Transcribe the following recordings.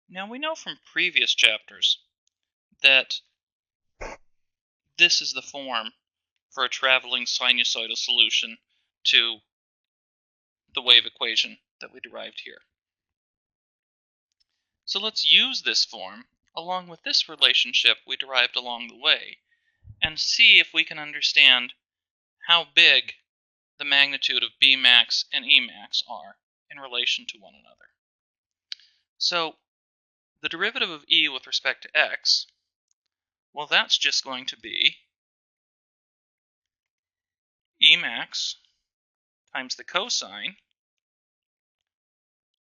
Now we know from previous chapters that this is the form for a traveling sinusoidal solution to the wave equation that we derived here. So let's use this form along with this relationship we derived along the way and see if we can understand how big the magnitude of Bmax and Emax are in relation to one another. So the derivative of E with respect to x, well, that's just going to be Emax times the cosine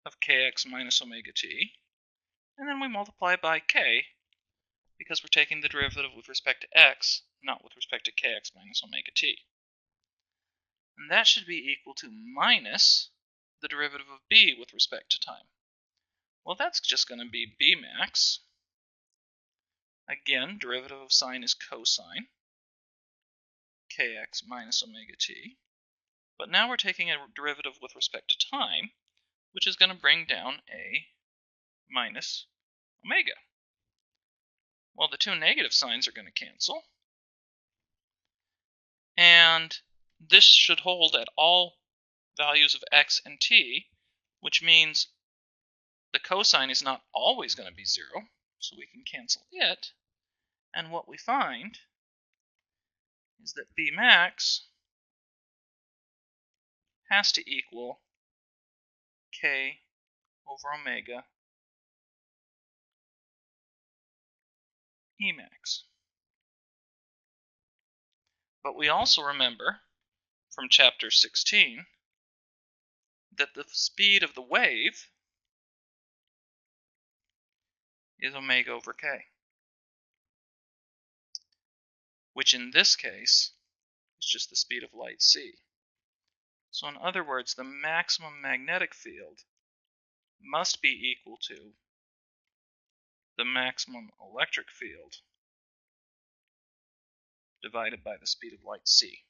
of kx minus omega t, and then we multiply by k because we're taking the derivative with respect to x, not with respect to kx minus omega t. And that should be equal to minus the derivative of b with respect to time. Well, that's just going to be Bmax. Again, derivative of sine is cosine, kx minus omega t. But now we're taking a derivative with respect to time, which is going to bring down a minus omega. Well, the two negative signs are going to cancel. And this should hold at all values of x and t, which means the cosine is not always going to be 0, so we can cancel it. And what we find is that Bmax has to equal k over omega Emax. But we also remember from chapter 16 that the speed of the wave is omega over k, which in this case is just the speed of light c. So in other words, the maximum magnetic field must be equal to the maximum electric field divided by the speed of light c.